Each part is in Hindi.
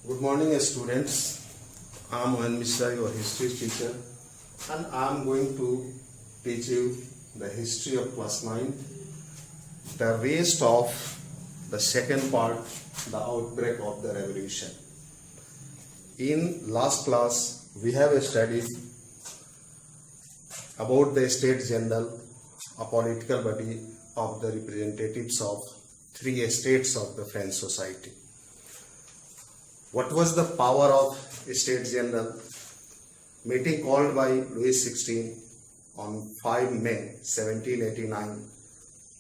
Good morning, students. I am Mohan Mishra, your history teacher, and I am going to teach you the history of class 9. The rest of the second part, the outbreak of the revolution. In last class, we have studied about the States General, a political body of the representatives of three states of the French society. What was the power of States General? Meeting called by Louis XVI on 5 May 1789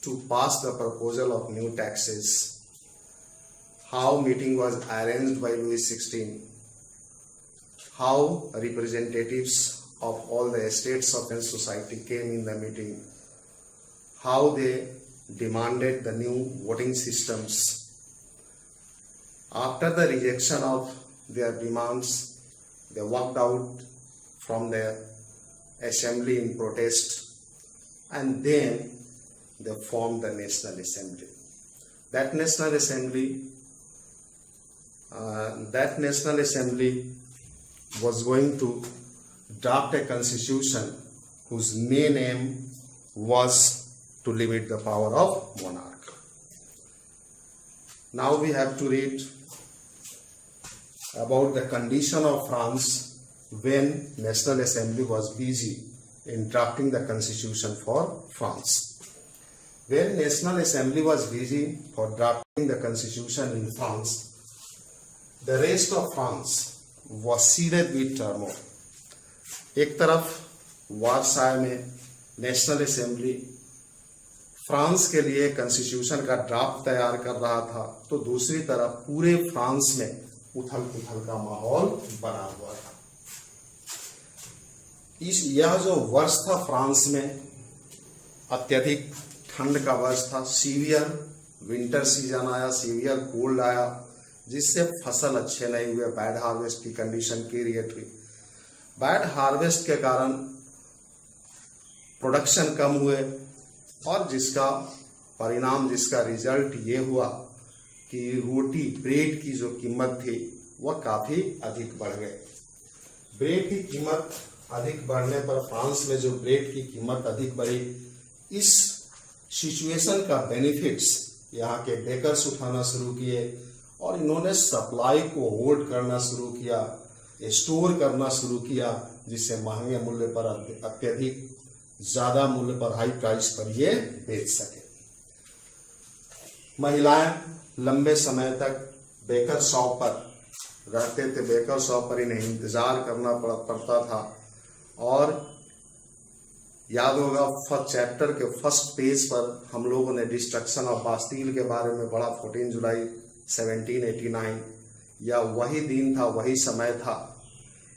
to pass the proposal of new taxes. How meeting was arranged by Louis XVI. How representatives of all the states of French society came in the meeting. How they demanded the new voting systems. After the rejection of their demands, they walked out from their assembly in protest, and then they formed the National Assembly. That National Assembly was going to draft a constitution whose main aim was to limit the power of monarch. Now we have to read about the condition of France when National Assembly was busy in drafting the constitution for France. When National Assembly was busy for drafting the constitution in France, the rest of France was seeded with turmoil. एक तरफ वारसाय में नेशनल असेंबली फ्रांस के लिए कॉन्स्टिट्यूशन का ड्राफ्ट तैयार कर रहा था, तो दूसरी तरफ पूरे फ्रांस में उथल पुथल का माहौल बना हुआ था। यह जो वर्ष था फ्रांस में अत्यधिक ठंड का वर्ष था। सीवियर विंटर सीजन आया, सीवियर कोल्ड आया, जिससे फसल अच्छे नहीं हुए। बैड हार्वेस्ट की कंडीशन क्रिएट हुई। बैड हार्वेस्ट के कारण प्रोडक्शन कम हुए और जिसका परिणाम, जिसका रिजल्ट ये हुआ कि रोटी, ब्रेड की जो कीमत थी वह काफी अधिक बढ़ गई। ब्रेड की कीमत अधिक बढ़ने पर फ्रांस में जो ब्रेड की कीमत अधिक बढ़ी, इस सिचुएशन का बेनिफिट्स यहाँ के बेकर्स उठाना शुरू किए और इन्होंने सप्लाई को होल्ड करना शुरू किया, स्टोर करना शुरू किया, जिससे महंगे मूल्य पर, अत्यधिक ज्यादा मूल्य पर, हाई प्राइस पर ये बेच सके। महिलाएं लंबे समय तक बेकर शॉप पर रहते थे। बेकर शॉप पर इन्हें इंतजार करना पड़ता था। और याद होगा फर्स्ट चैप्टर के फर्स्ट पेज पर हम लोगों ने डिस्ट्रक्शन ऑफ बास्टील के बारे में पढ़ा। 14 जुलाई 1789 या वही दिन था, वही समय था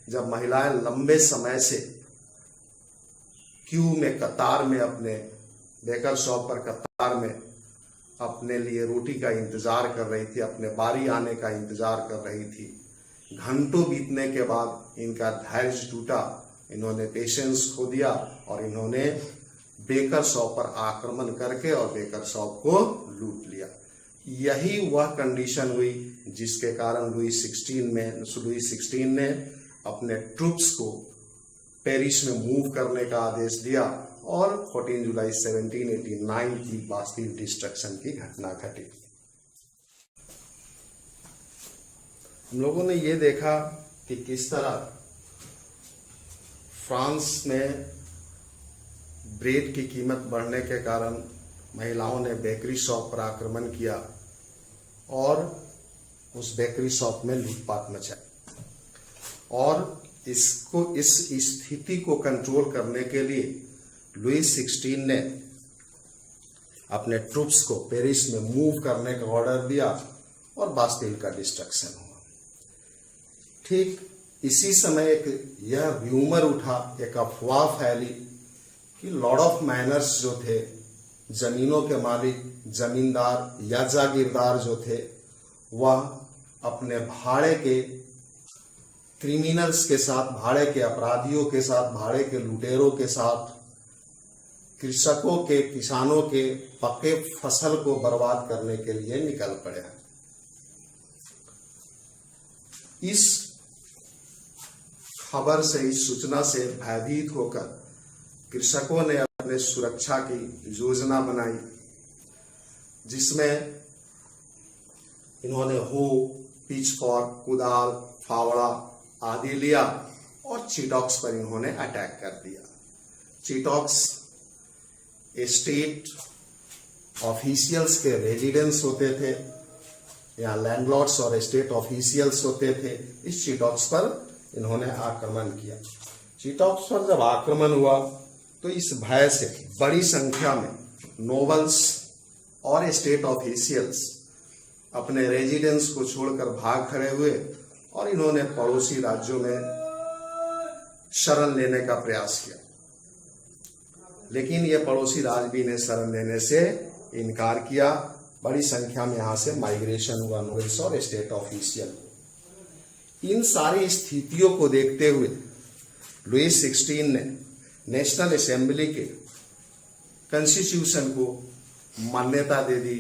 जब महिलाएं लंबे समय से क्यू में, कतार में, अपने बेकर शॉप पर कतार में अपने लिए रोटी का इंतजार कर रही थी, अपने बारी आने का इंतजार कर रही थी। घंटों बीतने के बाद इनका धैर्य टूटा, इन्होंने पेशेंस खो दिया और इन्होंने बेकर शॉप पर आक्रमण करके और बेकर शॉप को लूट लिया। यही वह कंडीशन हुई जिसके कारण लुई 16 ने अपने ट्रूप्स को पेरिस में मूव करने का आदेश दिया और 14 जुलाई 1789 की बास्टील डिस्ट्रक्शन की घटना घटी। हम लोगों ने ये देखा कि किस तरह फ्रांस में ब्रेड की कीमत बढ़ने के कारण महिलाओं ने बेकरी शॉप पर आक्रमण किया और उस बेकरी शॉप में लूटपाट मचाई। और इस स्थिति को कंट्रोल करने के लिए लुई 16 ने अपने ट्रूप्स को पेरिस में मूव करने का ऑर्डर दिया और बास्टील का डिस्ट्रक्शन हुआ। ठीक इसी समय यह र्यूमर उठा, एक अफवाह फैली कि लॉर्ड ऑफ मैनर्स जो थे, जमीनों के मालिक, जमींदार या जागीरदार जो थे, वह अपने भाड़े के क्रिमिनल्स के साथ, भाड़े के अपराधियों के साथ, भाड़े के लुटेरों के साथ कृषकों के, किसानों के पके फसल को बर्बाद करने के लिए निकल पड़े हैं। इस खबर से, इस सूचना से भयभीत होकर कृषकों ने अपने सुरक्षा की योजना बनाई, जिसमें इन्होंने हो, पिचफॉर्क, कुदाल, फावड़ा आदि लिया और चीटॉक्स पर इन्होंने अटैक कर दिया। चीटॉक्स स्टेट ऑफिशियल्स के रेजिडेंस होते थे, यहाँ लैंडलॉर्ड्स और स्टेट ऑफिशियल्स होते थे। इस चीटॉक्स पर इन्होंने आक्रमण किया। चीटॉक्स पर जब आक्रमण हुआ तो इस भय से बड़ी संख्या में नोबल्स और स्टेट ऑफिशियल्स अपने रेजिडेंस को छोड़कर भाग खड़े हुए और इन्होंने पड़ोसी राज्यों में शरण लेने का प्रयास किया, लेकिन ये पड़ोसी राज्य भी इन्हें शरण लेने से इनकार किया। बड़ी संख्या में यहाँ से माइग्रेशन हुआ नोबल्स और स्टेट ऑफिशियल। इन सारी स्थितियों को देखते हुए लुईस 16 ने नेशनल असेंबली के कॉन्स्टिट्यूशन को मान्यता दे दी।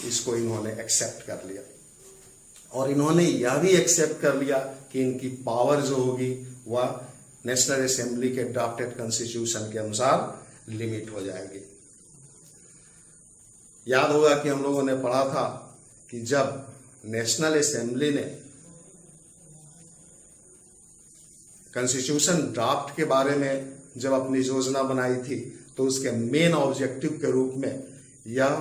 इसको इन्होंने एक्सेप्ट कर लिया और इन्होंने यह भी एक्सेप्ट कर लिया कि इनकी पावर जो होगी वह नेशनल असेंबली के ड्राफ्टेड कॉन्स्टिट्यूशन के अनुसार लिमिट हो जाएगी। याद होगा कि हम लोगों ने पढ़ा था कि जब नेशनल असेंबली ने कॉन्स्टिट्यूशन ड्राफ्ट के बारे में जब अपनी योजना बनाई थी तो उसके मेन ऑब्जेक्टिव के रूप में यह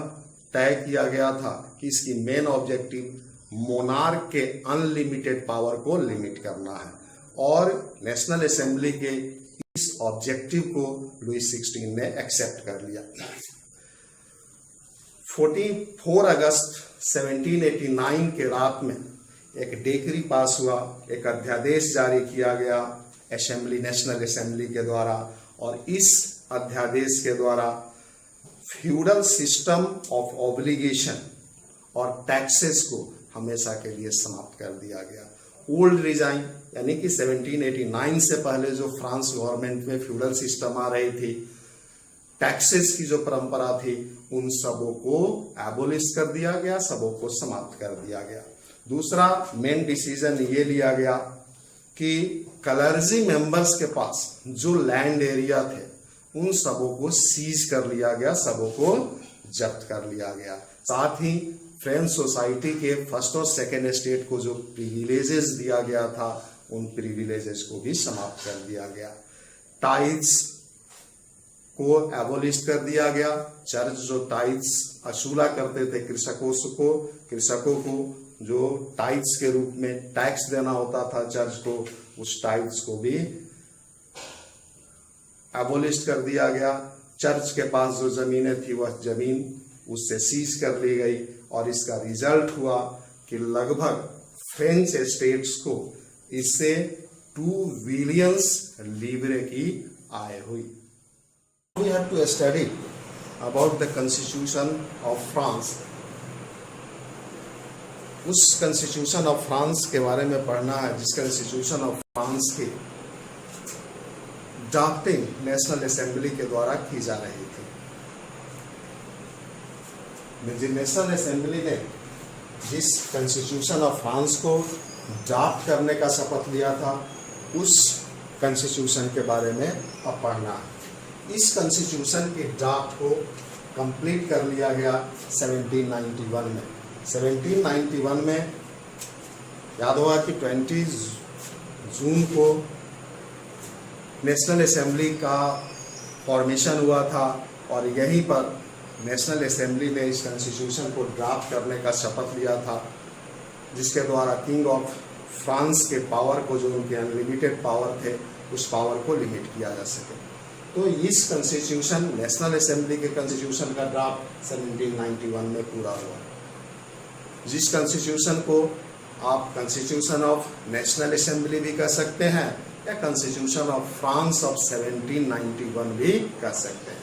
तय किया गया था कि इसकी मेन ऑब्जेक्टिव मोनार्क के अनलिमिटेड पावर को लिमिट करना है, और नेशनल असेंबली के इस ऑब्जेक्टिव को लुईस 16 ने एक्सेप्ट कर लिया। 4 अगस्त 1789 के रात में एक डिक्री पास हुआ, एक अध्यादेश जारी किया गया असेंबली, नेशनल असेंबली के द्वारा, और इस अध्यादेश के द्वारा फ्यूडल सिस्टम ऑफ ऑब्लिगेशन और टैक्सेस को हमेशा के लिए समाप्त कर दिया गया। ओल्ड रिजाइन यानी कि 1789 से पहले जो फ्रांस गवर्नमेंट में फ्यूडल सिस्टम आ रही थी, टैक्सेस की जो परंपरा थी, उन सबों को एबोलिश कर दिया गया, सबों को समाप्त कर दिया गया। दूसरा मेन डिसीजन ये लिया गया कि क्लर्जी मेंबर्स के पास जो लैंड एरिया थे उन सबों को सीज कर लिया गया, सबों को जब्त कर लिया गया। साथ ही फ्रेंच सोसाइटी के फर्स्ट और सेकेंड स्टेट को जो प्रिविलेजेस दिया गया था, उन प्रिविलेजेस को भी समाप्त कर दिया गया। टाइल्स को एबोलिश कर दिया गया। चर्च जो टाइल्स असूला करते थे कृषकों को जो टाइल्स के रूप में टैक्स देना होता था चर्च को, उस टाइल्स को भी एबोलिश कर दिया गया। चर्च के पास जो जमीनें थी वह जमीन उससे सीज कर ली गई, और इसका रिजल्ट हुआ कि लगभग फ्रेंच स्टेट्स को इससे 2 बिलियन लीवरे की आय हुई। We have to study about the Constitution of France. उस कॉन्स्टिट्यूशन ऑफ फ्रांस के बारे में पढ़ना है जिस कॉन्स्टिट्यूशन ऑफ फ्रांस की ड्राफ्टिंग नेशनल असेंबली के द्वारा की जा रही थी। नेशनल असेंबली ने जिस कॉन्स्टिट्यूशन ऑफ फ्रांस को ड्राफ्ट करने का शपथ लिया था, उस कॉन्स्टिट्यूशन के बारे में अब पढ़ना है। इस कॉन्स्टिट्यूशन के ड्राफ्ट को कंप्लीट कर लिया गया 1791 में। 1791 में याद होगा कि 20 जून को नेशनल असेंबली का फॉर्मेशन हुआ था, और यहीं पर नेशनल असेंबली ने इस कॉन्स्टिट्यूशन को ड्राफ्ट करने का शपथ लिया था, जिसके द्वारा किंग ऑफ फ्रांस के पावर को, जो उनके अनलिमिटेड पावर थे, उस पावर को लिमिट किया जा सके। तो इस कॉन्स्टिट्यूशन, नेशनल असेंबली के कॉन्स्टिट्यूशन का ड्राफ्ट 1791 में पूरा हुआ। जिस कॉन्स्टिट्यूशन को आप कॉन्स्टिट्यूशन ऑफ नेशनल असेंबली भी कह सकते हैं या कॉन्स्टिट्यूशन ऑफ फ्रांस ऑफ 1791 भी कह सकते हैं।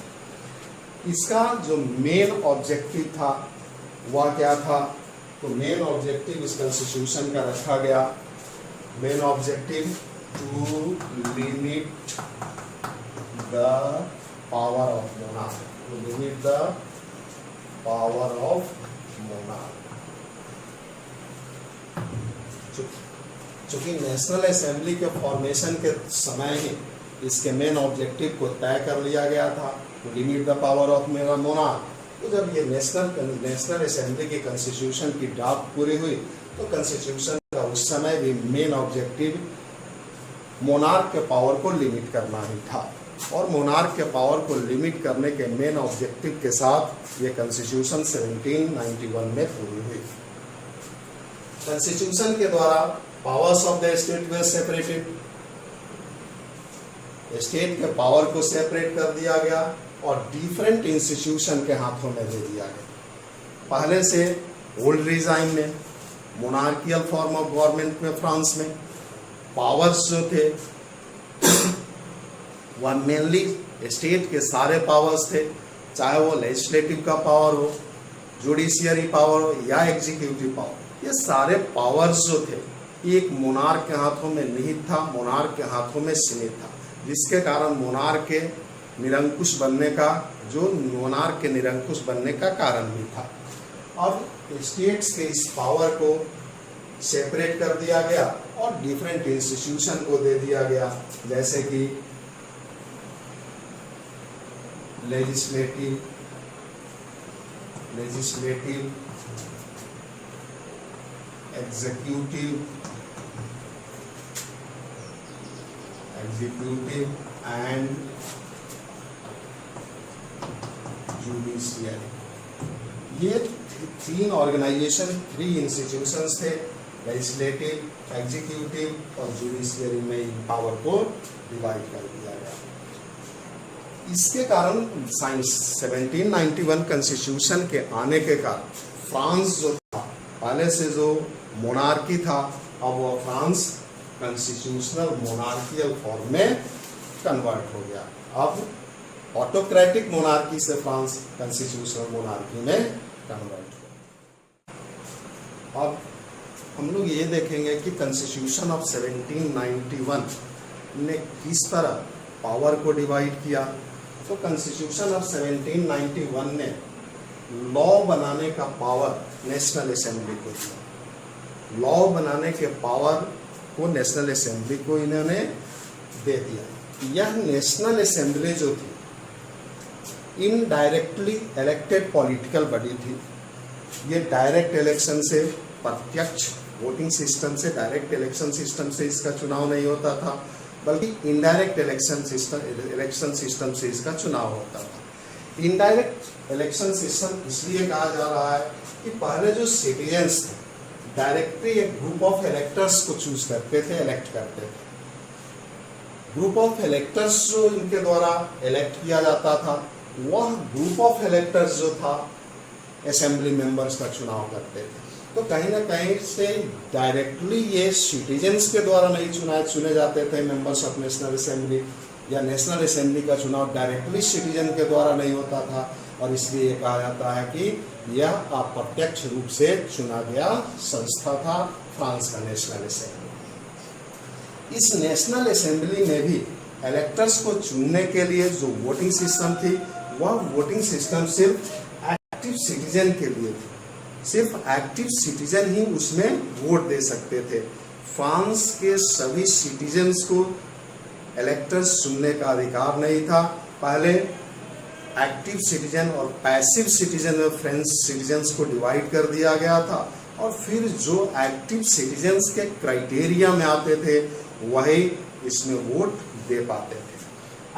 इसका जो मेन ऑब्जेक्टिव था वह क्या था? तो मेन ऑब्जेक्टिव इस कॉन्स्टिट्यूशन का रखा गया, main objective to limit the power of monarch, to limit the power of monarch. चूंकि नेशनल असेंबली के फॉर्मेशन के समय ही इसके मेन ऑब्जेक्टिव को तय कर लिया गया था, लिमिट द पावर ऑफ मेरा मोनार्क। तो जब ये नेशनल असेंबली की कॉन्स्टिट्यूशन की ड्राफ्ट पूरी हुई तो कॉन्स्टिट्यूशन का उस समय भी मेन ऑब्जेक्टिव मोनार्क के पावर को लिमिट करना ही था, और मोनार्क के पावर को लिमिट करने के मेन ऑब्जेक्टिव के साथ ये कॉन्स्टिट्यूशन 1791 में पूरी हुई। कॉन्स्टिट्यूशन के द्वारा powers of the state way separated, state के पावर को सेपरेट कर दिया गया और डिफरेंट इंस्टीट्यूशन के हाथों में दे दिया गया। पहले से ओल्ड रिजाइम में मोनार्कियल फॉर्म ऑफ गवर्नमेंट में फ्रांस में पावर्स जो थे वह मेनली स्टेट के सारे पावर्स थे, चाहे वो लेजिस्लेटिव का पावर हो, जुडिशियरी पावर हो या एग्जीक्यूटिव पावर। ये सारे पावर्स जो थे एक मोनार्क के हाथों में निहित था, मोनार्क के हाथों में सीमित था, जिसके कारण मोनार्क के निरंकुश बनने का कारण भी था। अब स्टेट्स के इस पावर को सेपरेट कर दिया गया और डिफरेंट इंस्टीट्यूशन को दे दिया गया, जैसे कि लेजिस्लेटिव, एग्जीक्यूटिव एंड जुडिशियरी। ये तीन ऑर्गेनाइजेशन, 3 इंस्टीट्यूशंस थे, लेजिस्लेटिव, एग्जीक्यूटिव और जुडिशियरी में पावर को डिवाइड कर दिया गया। इसके कारण 1791 कॉन्स्टिट्यूशन के आने के कारण फ्रांस जो था, पहले से जो मोनार्की था, अब वो फ्रांस कॉन्स्टिट्यूशनल मोनार्कियल फॉर्म में कन्वर्ट हो गया। अब ऑटोक्रेटिक मोनार्की से फ्रांस कॉन्स्टिट्यूशनल मोनार्की में कन्वर्ट हुआ। अब हम लोग ये देखेंगे कि कॉन्स्टिट्यूशन ऑफ 1791 ने किस तरह पावर को डिवाइड किया। तो कॉन्स्टिट्यूशन ऑफ 1791 ने लॉ बनाने का पावर नेशनल असेंबली को दिया। लॉ बनाने के पावर को नेशनल असेंबली को इन्होंने दे दिया। यह नेशनल असेंबली जो थी इनडायरेक्टली इलेक्टेड पॉलिटिकल बॉडी थी। ये डायरेक्ट इलेक्शन से, प्रत्यक्ष वोटिंग सिस्टम से, डायरेक्ट इलेक्शन सिस्टम से इसका चुनाव नहीं होता था, बल्कि इनडायरेक्ट इलेक्शन सिस्टम से इसका चुनाव होता था। इनडायरेक्ट इलेक्शन सिस्टम इसलिए कहा जा रहा है कि पहले जो सिटीजन्स थे डायरेक्टली एक ग्रुप ऑफ इलेक्टर्स को चूज करते थे, इलेक्ट करते थे। ग्रुप ऑफ इलेक्टर्स जो इनके द्वारा इलेक्ट किया जाता था, वह ग्रुप ऑफ इलेक्टर्स जो था असेंबली मेंबर्स का चुनाव करते थे। तो कहीं ना कहीं से डायरेक्टली ये सिटीजन्स के द्वारा नहीं चुने जाते थे मेंबर्स ऑफ नेशनल असेंबली, या नेशनल असेंबली का चुनाव डायरेक्टली सिटीजन के द्वारा नहीं होता था, और इसलिए ये कहा जाता है कि यह अप्रत्यक्ष रूप से चुना गया संस्था था फ्रांस का नेशनल असेंबली। इस नेशनल असेंबली में भी इलेक्टर्स को चुनने के लिए जो वोटिंग सिस्टम थी, वह वोटिंग सिस्टम सिर्फ एक्टिव सिटीजन के लिए थी। सिर्फ एक्टिव सिटीजन ही उसमें वोट दे सकते थे। फ्रांस के सभी सिटीजन्स को इलेक्टर्स चुनने का अधिकार नहीं था। पहले एक्टिव सिटीजन और पैसिव सिटीजन में फ्रेंच सिटीजन्स को डिवाइड कर दिया गया था, और फिर जो एक्टिव सिटीजन्स के क्राइटेरिया में आते थे वही इसमें वोट दे पाते थे।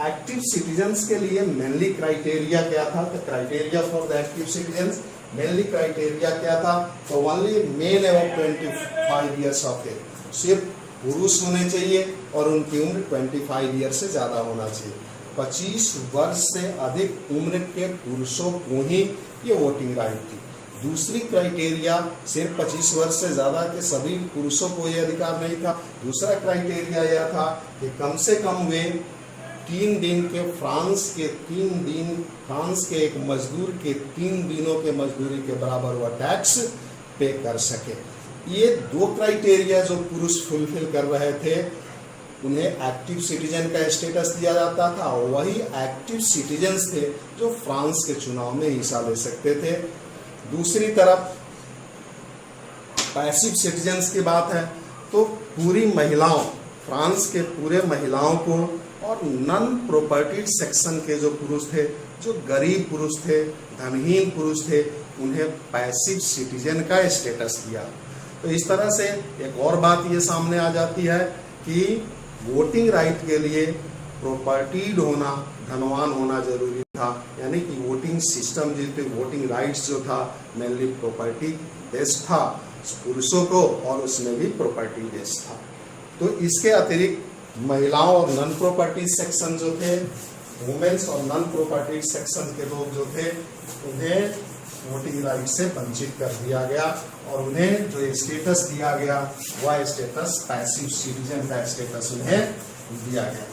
एक्टिव सिटीजन्स के लिए मेनली क्राइटेरिया क्या था? तो criteria for the active citizens mainly criteria क्या था? तो only male above 25 years of age, सिर्फ पुरुष होने चाहिए और उनकी उम्र 25 ईयर से ज्यादा होना चाहिए। 25 वर्ष से अधिक उम्र के पुरुषों को ही ये वोटिंग राइट थी। दूसरी क्राइटेरिया सिर्फ 25 वर्ष से ज्यादा के सभी पुरुषों को ये अधिकार नहीं था। दूसरा क्राइटेरिया यह था कि कम से कम वे 3 दिन के फ्रांस के एक मजदूर के 3 दिनों के मजदूरी के बराबर वह टैक्स पे कर सके। ये 2 क्राइटेरिया जो पुरुष फुलफिल कर रहे थे उन्हें एक्टिव सिटीजन का स्टेटस दिया जाता था, और वही एक्टिव सिटीजन्स थे जो फ्रांस के चुनाव में हिस्सा ले सकते थे। दूसरी तरफ पैसिव सिटीजन्स की बात है तो पूरी महिलाओं, फ्रांस के पूरे महिलाओं को और नॉन प्रॉपर्टी सेक्शन के जो पुरुष थे, जो गरीब पुरुष थे, धनहीन पुरुष थे, उन्हें पैसिव सिटीजन का स्टेटस दिया। तो इस तरह से एक और बात ये सामने आ जाती है कि वोटिंग राइट के लिए प्रॉपर्टीड होना, धनवान होना जरूरी था, यानी कि वोटिंग सिस्टम जो थे, वोटिंग राइट्स जो था मेनली प्रॉपर्टी बेस्ड था पुरुषों को, और उसमें भी प्रॉपर्टी बेस्ड था। तो इसके अतिरिक्त महिलाओं और नॉन प्रॉपर्टी सेक्शन जो थे, वुमेन्स और नॉन प्रॉपर्टी सेक्शन के लोग जो थे, उन्हें वोटिंग राइट से वंचित कर दिया गया और उन्हें जो स्टेटस दिया गया वह स्टेटस पैसिव सिटीजन का स्टेटस उन्हें दिया गया।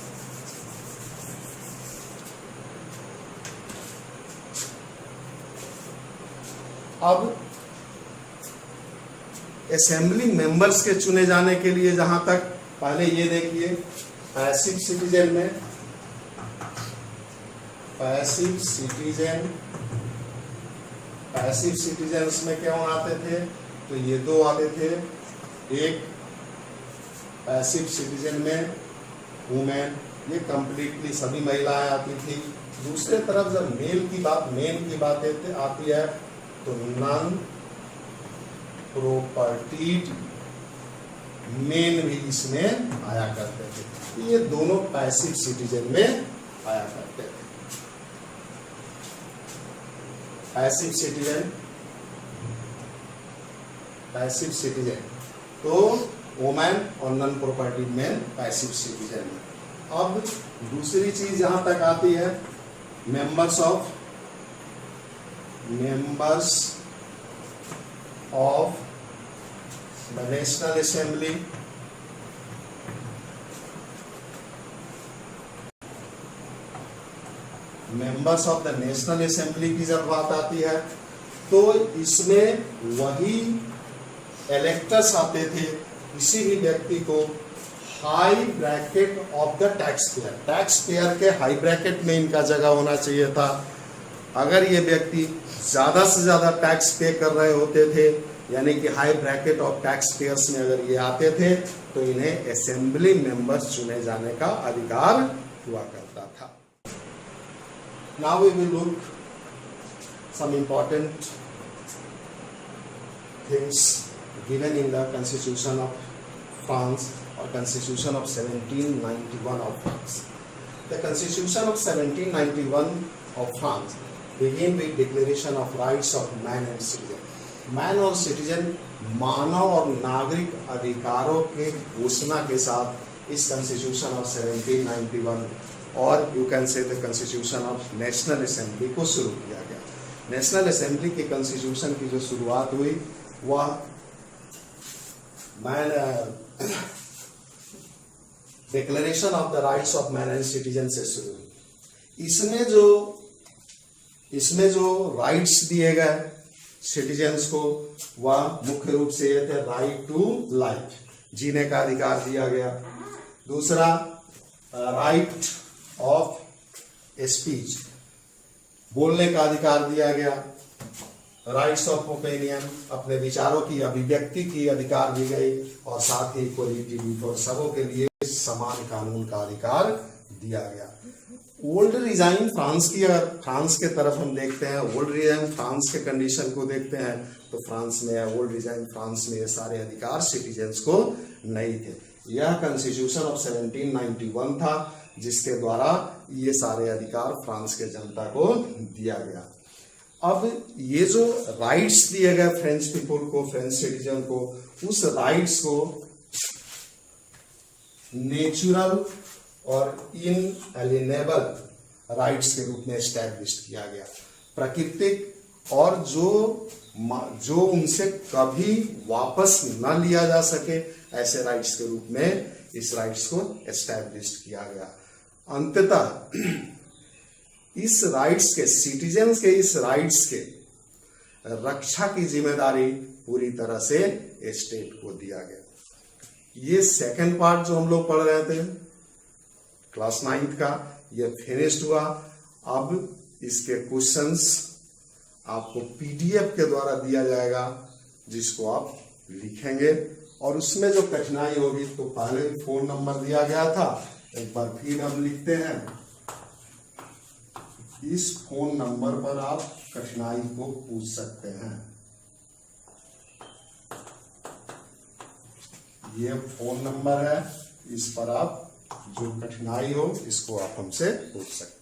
अब असेंबली मेंबर्स के चुने जाने के लिए, जहां तक पहले ये देखिए, पैसिव सिटीजन में पैसिव सिटीजन्स में क्यों आते थे, तो ये दो आते थे। एक पैसिव सिटीजन में वुमेन, ये कंप्लीटली सभी महिलाएं आती थी। दूसरे तरफ जब मेन की बात आती है तो नॉन प्रॉपर्टीड मेन भी इसमें आया करते थे। ये दोनों पैसिव सिटीजन में आया करते थे। पैसिव सिटीजन तो वुमेन और non property man passive citizen में। अब दूसरी चीज यहां तक आती है, members of the national assembly, members of the national assembly की जब बात आती है तो इसमें वही इलेक्टर्स आते थे, किसी भी व्यक्ति को high bracket of the tax payer के हाई ब्रैकेट में इनका जगह होना चाहिए था। अगर ये व्यक्ति ज्यादा से ज्यादा टैक्स पे कर रहे होते थे, यानी कि high bracket of tax payers में अगर ये आते थे, तो इन्हें असेंबली मेंबर्स चुने जाने का अधिकार हुआ करता था। Now we will look some important things given in the Constitution of France or Constitution of 1791 of France. The Constitution of 1791 of France begin with Declaration of Rights of Man and Citizen. Man और सिटीजन, मानव और नागरिक अधिकारों के घोषणा के साथ इस Constitution of 1791 और you can say the constitution of national assembly को शुरू किया गया। नेशनल असेंबली के कॉन्स्टिट्यूशन की जो शुरुआत हुई वह declaration of the rights of man and citizen से शुरू हुई। इसमें जो राइट्स दिए गए सिटीजन्स को, वह मुख्य रूप से ये थे राइट टू लाइफ, जीने का अधिकार दिया गया। दूसरा राइट ऑफ स्पीच, बोलने का अधिकार दिया गया। राइट्स ऑफ ओपिनियन, अपने विचारों की अभिव्यक्ति की अधिकार दी गई, और साथ ही इक्वलिटी फॉर सबों के लिए समान कानून का अधिकार दिया गया। ओल्ड रिजाइन फ्रांस की, अगर फ्रांस के तरफ हम देखते हैं, ओल्ड रिजाइन फ्रांस के कंडीशन को देखते हैं, तो फ्रांस में ओल्ड रिजाइन फ्रांस में ये सारे अधिकार सिटीजन्स को नहीं थे। यह कॉन्स्टिट्यूशन ऑफ 1791 था जिसके द्वारा ये सारे अधिकार फ्रांस के जनता को दिया गया। अब ये जो राइट्स दिए गए फ्रेंच पीपुल को, फ्रेंच सिटीजन को, उस राइट्स को नेचुरल और इनएलिएनेबल राइट्स के रूप में एस्टैब्लिश किया गया। प्राकृतिक और जो उनसे कभी वापस न लिया जा सके, ऐसे राइट्स के रूप में इस राइट्स को एस्टैब्लिश किया गया। अंततः इस राइट्स के, सिटीजन्स के इस राइट्स के रक्षा की जिम्मेदारी पूरी तरह से स्टेट को दिया गया। ये सेकंड पार्ट जो हम लोग पढ़ रहे थे क्लास 9th का, ये फिनिश्ड हुआ। अब इसके क्वेश्चंस आपको पीडीएफ के द्वारा दिया जाएगा, जिसको आप लिखेंगे और उसमें जो कठिनाई होगी, तो पहले फोन नंबर दिया गया था, एक बार फिर हम लिखते हैं। इस फोन नंबर पर आप कठिनाई को पूछ सकते हैं। ये फोन नंबर है, इस पर आप जो कठिनाई हो इसको आप हमसे पूछ सकते हैं।